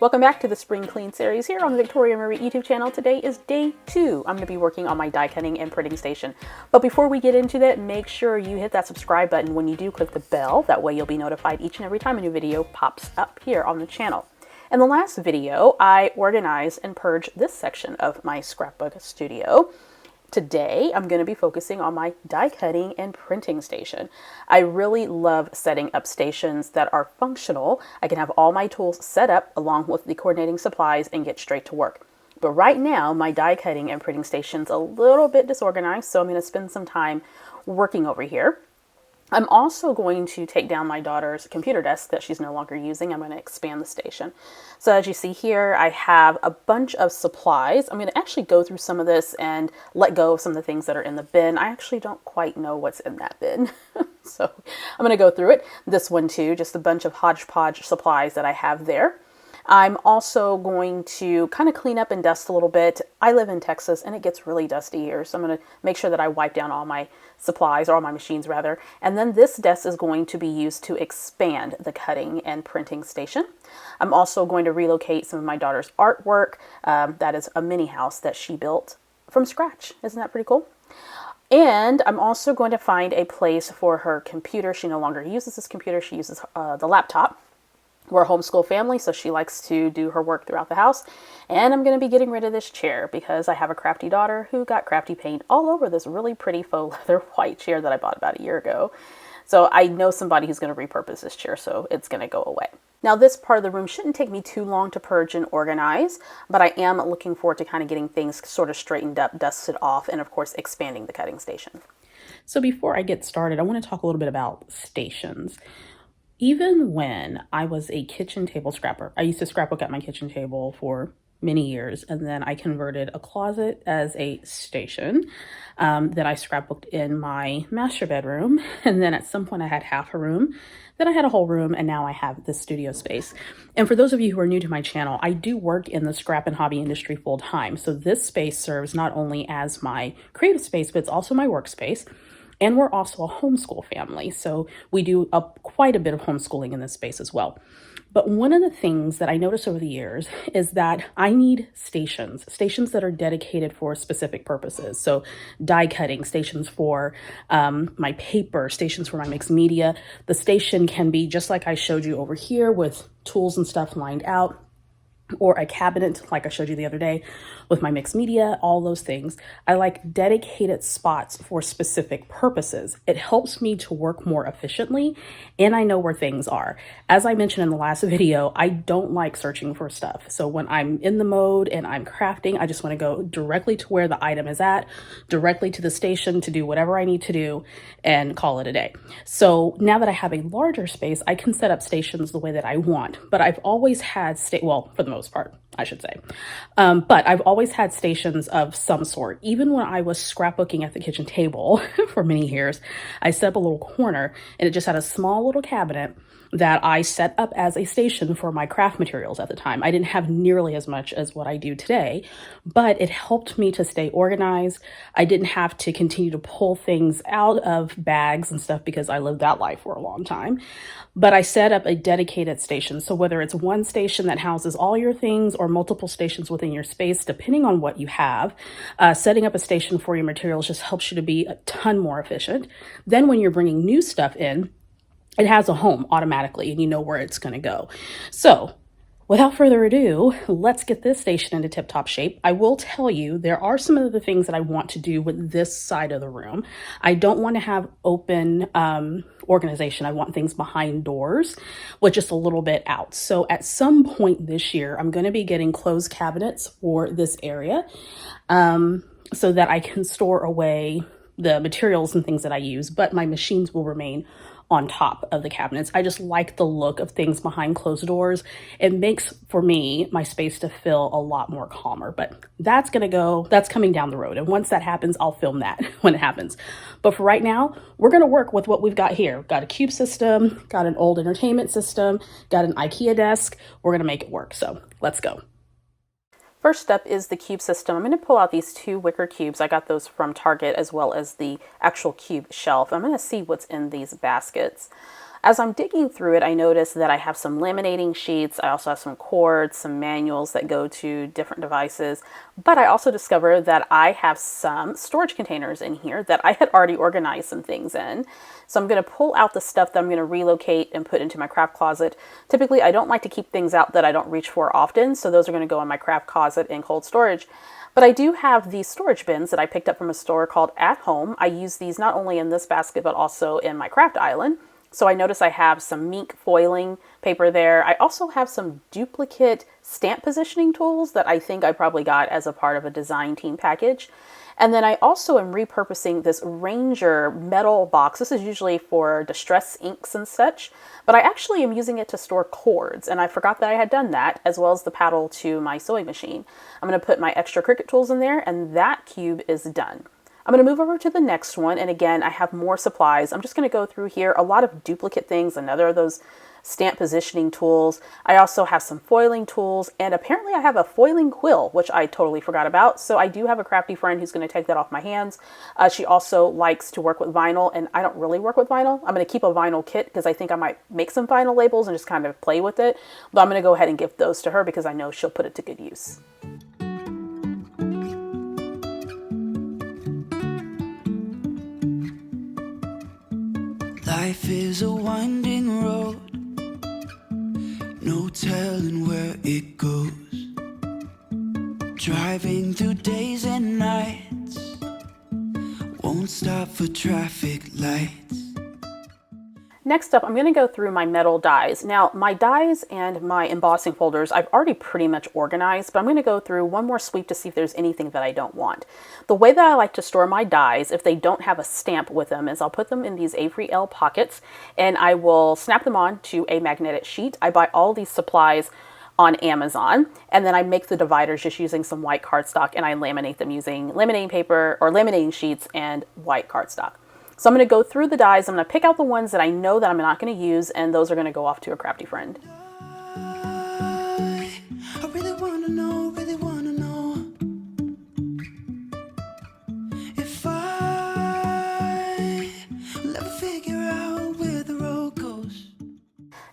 Welcome back to the Spring Clean series here on the Victoria Marie YouTube channel. Today is day 2. I'm going to be working on my die cutting and printing station. But before we get into that, make sure you hit that subscribe button. When you do, click the bell. That way you'll be notified each and every time a new video pops up here on the channel. In the last video, I organized and purged this section of my scrapbook studio. Today, I'm going to be focusing on my die cutting and printing station. I really love setting up stations that are functional. I can have all my tools set up along with the coordinating supplies and get straight to work. But right now, my die cutting and printing station's a little bit disorganized, so I'm going to spend some time working over here. I'm also going to take down my daughter's computer desk that she's no longer using. I'm going to expand the station. So as you see here, I have a bunch of supplies. I'm going to actually go through some of this and let go of some of the things that are in the bin. I actually don't quite know what's in that bin. So I'm going to go through it. This one too, just a bunch of hodgepodge supplies that I have there. I'm also going to kind of clean up and dust a little bit. I live in Texas and it gets really dusty here, so I'm going to make sure that I wipe down all my supplies, or all my machines rather. And then this desk is going to be used to expand the cutting and printing station. I'm also going to relocate some of my daughter's artwork. That is a mini house that she built from scratch. Isn't that pretty cool? And I'm also going to find a place for her computer. She no longer uses this computer. She uses the laptop. We're a homeschool family, so she likes to do her work throughout the house. And I'm going to be getting rid of this chair because I have a crafty daughter who got crafty paint all over this really pretty faux leather white chair that I bought about a year ago. So I know somebody who's going to repurpose this chair, so it's going to go away. Now this part of the room shouldn't take me too long to purge and organize, but I am looking forward to kind of getting things sort of straightened up, dusted off, and of course expanding the cutting station. So before I get started, I want to talk a little bit about stations. Even when I was a kitchen table scrapper, I used to scrapbook at my kitchen table for many years, and then I converted a closet as a station. Then I scrapbooked in my master bedroom, and then at some point I had half a room, then I had a whole room, and now I have this studio space. And for those of you who are new to my channel, I do work in the scrap and hobby industry full time. So this space serves not only as my creative space, but it's also my workspace. And we're also a homeschool family, so we do quite a bit of homeschooling in this space as well. But one of the things that I noticed over the years is that I need stations that are dedicated for specific purposes. So die cutting, stations for my paper, stations for my mixed media. The station can be just like I showed you over here with tools and stuff lined out, or a cabinet like I showed you the other day with my mixed media, all those things. I like dedicated spots for specific purposes. It helps me to work more efficiently, and I know where things are. As I mentioned in the last video, I don't like searching for stuff. So when I'm in the mode and I'm crafting, I just want to go directly to where the item is at, directly to the station to do whatever I need to do and call it a day. So now that I have a larger space, I can set up stations the way that I want, but I've always had well, for the most part, I should say. But I've always had stations of some sort. Even when I was scrapbooking at the kitchen table for many years, I set up a little corner and it just had a small little cabinet that I set up as a station for my craft materials at the time. I didn't have nearly as much as what I do today, but it helped me to stay organized. I didn't have to continue to pull things out of bags and stuff because I lived that life for a long time. But I set up a dedicated station. So whether it's one station that houses all your things or multiple stations within your space, depending on what you have, setting up a station for your materials just helps you to be a ton more efficient. Then when you're bringing new stuff in, it has a home automatically and you know where it's going to go. So without further ado, let's get this station into tip-top shape. I will tell you, there are some of the things that I want to do with this side of the room. I don't want to have open organization. I want things behind doors with just a little bit out. So at some point this year, I'm going to be getting closed cabinets for this area so that I can store away the materials and things that I use, but my machines will remain on top of the cabinets. I just like the look of things behind closed doors. It makes, for me, my space to feel a lot more calmer, but that's coming down the road. And once that happens, I'll film that when it happens. But for right now, we're gonna work with what we've got here. Got a cube system, got an old entertainment system, got an IKEA desk. We're gonna make it work, so let's go. First up is the cube system. I'm going to pull out these 2 wicker cubes. I got those from Target as well as the actual cube shelf. I'm going to see what's in these baskets. As I'm digging through it, I noticed that I have some laminating sheets. I also have some cords, some manuals that go to different devices. But I also discovered that I have some storage containers in here that I had already organized some things in. So I'm going to pull out the stuff that I'm going to relocate and put into my craft closet. Typically, I don't like to keep things out that I don't reach for often. So those are going to go in my craft closet in cold storage. But I do have these storage bins that I picked up from a store called At Home. I use these not only in this basket, but also in my craft island. So I notice I have some mink foiling paper there. I also have some duplicate stamp positioning tools that I think I probably got as a part of a design team package. And then I also am repurposing this Ranger metal box. This is usually for distress inks and such, but I actually am using it to store cords, and I forgot that I had done that, as well as the paddle to my sewing machine. I'm going to put my extra Cricut tools in there, and that cube is done. I'm going to move over to the next one, and again, I have more supplies. I'm just going to go through here, a lot of duplicate things, another of those stamp positioning tools. I also have some foiling tools, and apparently I have a foiling quill, which I totally forgot about. So I do have a crafty friend who's going to take that off my hands. She also likes to work with vinyl, and I don't really work with vinyl. I'm going to keep a vinyl kit because I think I might make some vinyl labels and just kind of play with it. But I'm going to go ahead and give those to her because I know she'll put it to good use. Life is a winding road, no telling where it goes. Driving through days and nights, won't stop for traffic lights. Next up, I'm going to go through my metal dies. Now, my dies and my embossing folders, I've already pretty much organized, but I'm going to go through one more sweep to see if there's anything that I don't want. The way that I like to store my dies, if they don't have a stamp with them, is I'll put them in these Avery L pockets, and I will snap them on to a magnetic sheet. I buy all these supplies on Amazon, and then I make the dividers just using some white cardstock, and I laminate them using laminating paper or laminating sheets and white cardstock. So I'm going to go through the dies. I'm going to pick out the ones that I know that I'm not going to use, and those are going to go off to a crafty friend. I really wanna know if I will ever figure out where the road goes.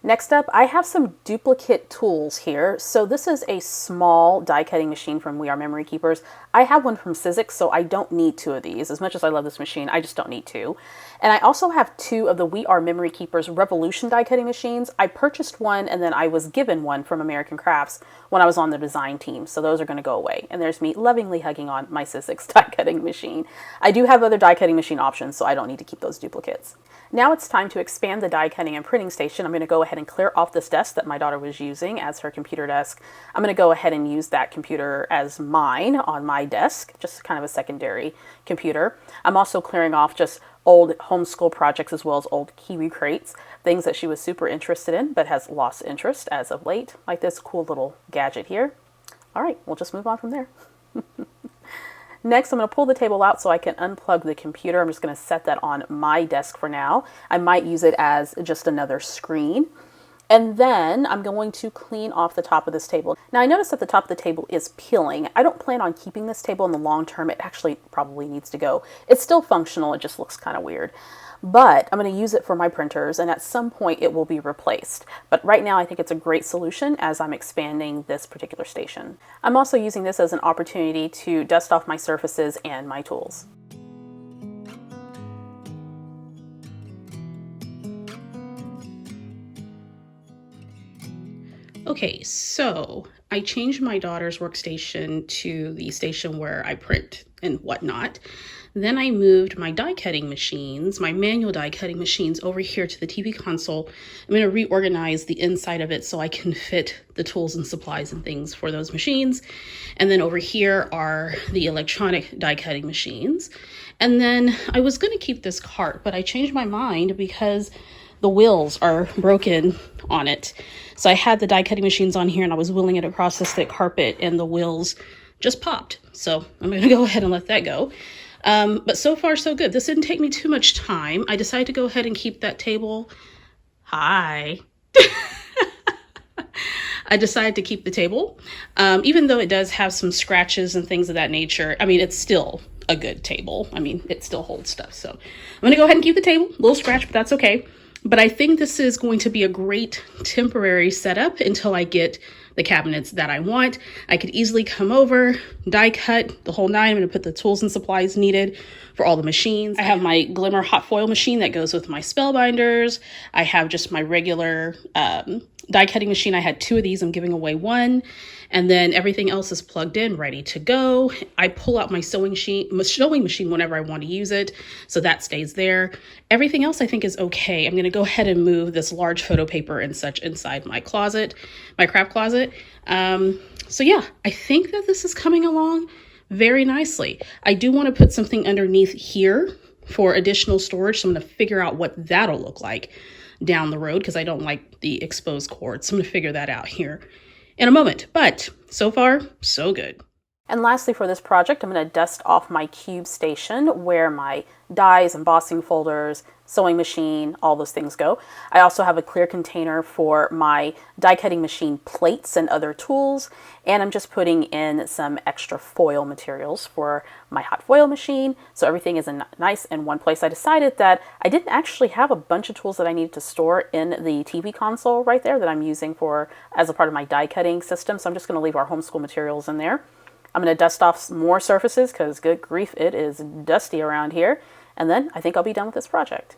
Next up, I have some duplicate tools here. So this is a small die cutting machine from We Are Memory Keepers. I have one from Sizzix, so I don't need two of these. As much as I love this machine, I just don't need two. And I also have two of the We Are Memory Keepers Revolution die cutting machines. I purchased one, and then I was given one from American Crafts when I was on the design team. So those are going to go away. And there's me lovingly hugging on my Sizzix die cutting machine. I do have other die cutting machine options, so I don't need to keep those duplicates. Now it's time to expand the die cutting and printing station. I'm going to go ahead and clear off this desk that my daughter was using as her computer desk. I'm going to go ahead and use that computer as mine on my desk, just kind of a secondary computer. I'm also clearing off just old homeschool projects as well as old Kiwi crates, things that she was super interested in but has lost interest as of late, like this cool little gadget here. All right, we'll just move on from there. Next, I'm going to pull the table out so I can unplug the computer. I'm just going to set that on my desk for now. I might use it as just another screen. And then I'm going to clean off the top of this table. Now I noticed that the top of the table is peeling. I don't plan on keeping this table in the long term. It actually probably needs to go. It's still functional, it just looks kind of weird. But I'm going to use it for my printers, and at some point it will be replaced. But right now I think it's a great solution as I'm expanding this particular station. I'm also using this as an opportunity to dust off my surfaces and my tools. Okay, so I changed my daughter's workstation to the station where I print and whatnot. Then I moved my die cutting machines, my manual die cutting machines, over here to the TV console. I'm going to reorganize the inside of it so I can fit the tools and supplies and things for those machines. And then over here are the electronic die cutting machines. And then I was going to keep this cart, but I changed my mind because the wheels are broken on it. So I had the die cutting machines on here and I was wheeling it across this thick carpet and the wheels just popped. So I'm going to go ahead and let that go. But so far so good. This didn't take me too much time. I decided to go ahead and keep that table. Hi. I decided to keep the table. Even though it does have some scratches and things of that nature. I mean, it's still a good table. I mean, it still holds stuff. So I'm going to go ahead and keep the table. A little scratch, but that's okay. But I think this is going to be a great temporary setup until I get the cabinets that I want. I could easily come over, die cut the whole nine. I'm going to put the tools and supplies needed for all the machines. I have my Glimmer hot foil machine that goes with my spellbinders. I have just my regular die cutting machine. I had 2 of these. I'm giving away 1. And then everything else is plugged in, ready to go. I pull out my sewing machine whenever I want to use it, so that stays there. Everything else I think is okay. I'm going to go ahead and move this large photo paper and such inside my closet, my craft closet. So yeah, I think that this is coming along very nicely. I do want to put something underneath here for additional storage, so I'm going to figure out what that'll look like down the road because I don't like the exposed cords. So I'm going to figure that out here in a moment, but so far, so good. And lastly for this project, I'm going to dust off my cube station where my dies, embossing folders, sewing machine, all those things go. I also have a clear container for my die cutting machine plates and other tools, and I'm just putting in some extra foil materials for my hot foil machine, so everything is nice in one place. I decided that I didn't actually have a bunch of tools that I needed to store in the TV console right there that I'm using as a part of my die cutting system, so I'm just going to leave our homeschool materials in there. I'm going to dust off some more surfaces because good grief, it is dusty around here. And then I think I'll be done with this project.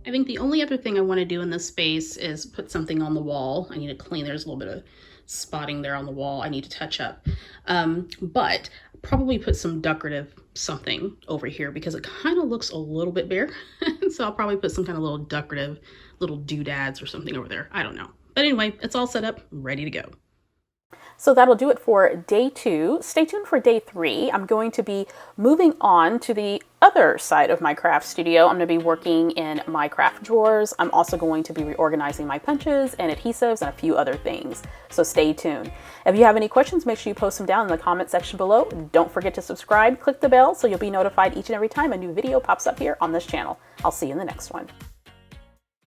I think the only other thing I want to do in this space is put something on the wall. I need to clean. There's a little bit of spotting there on the wall I need to touch up. But probably put some decorative something over here because it kind of looks a little bit bare. So I'll probably put some kind of little decorative little doodads or something over there. I don't know. But anyway, it's all set up, ready to go. So that'll do it for day 2. Stay tuned for day 3. I'm going to be moving on to the other side of my craft studio. I'm going to be working in my craft drawers. I'm also going to be reorganizing my punches and adhesives and a few other things. So stay tuned. If you have any questions, make sure you post them down in the comment section below. Don't forget to subscribe, click the bell so you'll be notified each and every time a new video pops up here on this channel. I'll see you in the next one.